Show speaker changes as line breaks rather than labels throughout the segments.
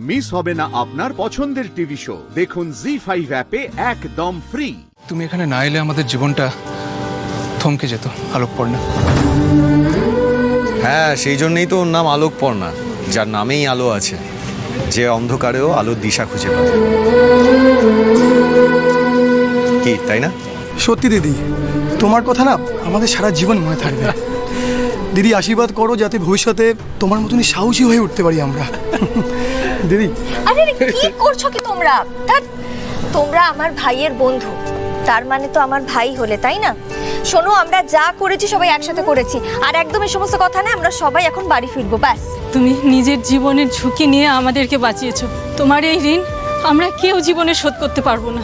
Miss হবে না আপনার পছন্দের টিভি শো। দেখুন জি5 অ্যাপে একদম ফ্রি।
তুমি এখানে না এলে আমাদের জীবনটা থমকে যেত আলোকপর্ণা।
হ্যাঁ, সেই জন্যই তো ওর নাম আলোকপর্ণা, যার নামেই আলো আছে, যে অন্ধকারেও আলোর দিশা খুঁজে পায়। কি তাই না?
সত্যি দিদি, তোমার কথা না আমাদের সারা জীবন মনে থাকবে। দিদি আশীর্বাদ করো যাতে ভবিষ্যতে তোমার মতনই সাহসী হয়ে উঠতে পারি আমরা। দিদি
আরে কি করছো কি তোমরা? তোমরা আমার ভাইয়ের বন্ধু, তার মানে তো আমার ভাই হলে, তাই না? শোনো, আমরা যা করেছি সবাই একসাথে করেছি, আর একদম এই সমস্ত কথা না, আমরা সবাই এখন বাড়ি ফিরবো ব্যাস।
তুমি নিজের জীবনের ঝুঁকি নিয়ে আমাদেরকে বাঁচিয়েছো। তোমার এই ঋণ আমরা কেউ জীবনে শোধ করতে পারবো না।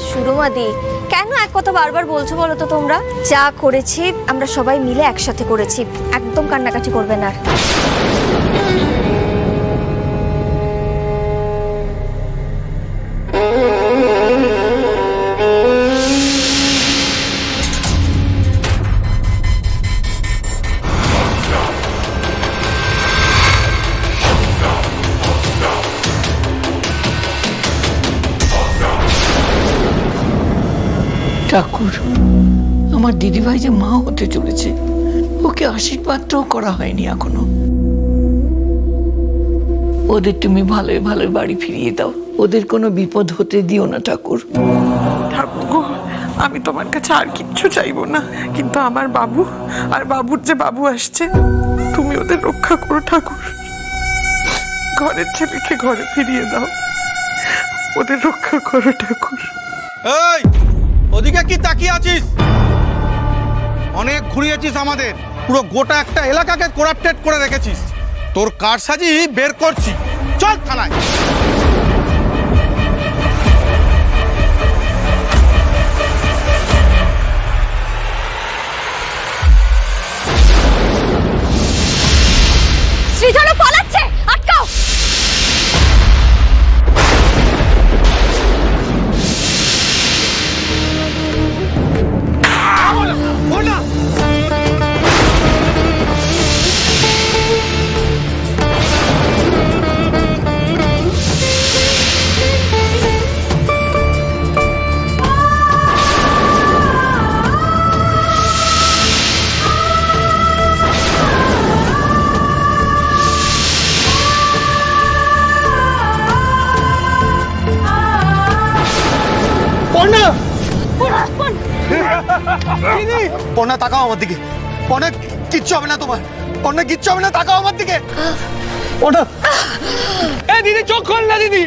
সুরমাদি, কেন এক কথা বারবার বলছো বলো তো? তোমরা যা করেছি আমরা সবাই মিলে একসাথে করেছি, একদম কান্নাকাটি করবে না।
ঠাকুর, আমার দিদিভাই যে মা হতে চলেছে, ওকে আশীর্বাদটাও করা হয়নি এখনো। ওদের তুমি ভালোই ভালোই বাড়ি ফিরিয়ে দাও, ওদের কোনো বিপদ হতে দিও না ঠাকুর।
ঠাকুর, আমি তোমার কাছে আর কিচ্ছু চাইবো না, কিন্তু আমার বাবু আর বাবুর যে বাবু আসছে, তুমি ওদের রক্ষা করো ঠাকুর। ঘরের ছেলেকে ঘরে ফিরিয়ে দাও, ওদের রক্ষা করো ঠাকুর।
এই, ওদিকে কি তাকিয়ে আছিস? অনেক ঘুরিয়েছিস আমাদের, পুরো গোটা একটা এলাকাকে করাপ্টেড করে রেখেছিস। তোর কারসাজি বের করছি, চল থানায়।
শ্রীধর পালাচ্ছে, আটকাও।
পর্ণা, তাকাও আমার দিকে। পর্ণা, কিচ্ছু হবে না তোমার। পর্ণা, কিচ্ছু হবে না, তাকাও আমার দিকে। পর্ণা,
দিদি চোখ খোল না দিদি।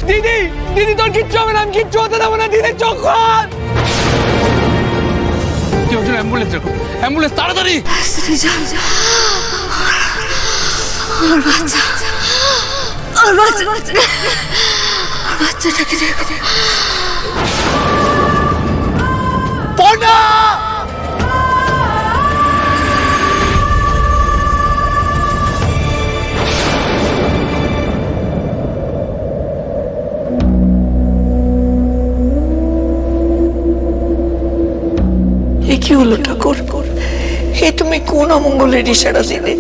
দিদি, দিদি তোর কিচ্ছু হবে না, আমি কিচ্ছু হতে দেবো না। দিদি চোখ খোল। অ্যাম্বুলেন্স দেখো, অ্যাম্বুলেন্স তাড়াতাড়ি।
বাচ্চাটাকে দেখো।
পর্ণা!
এ কি হলো ঠাকুর? এ তুমি কোন অমঙ্গলের ইশারা দিলে?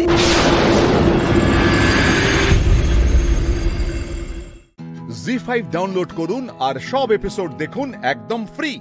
জি5 ডাউনলোড করুন আর সব এপিসোড দেখুন একদম ফ্রি।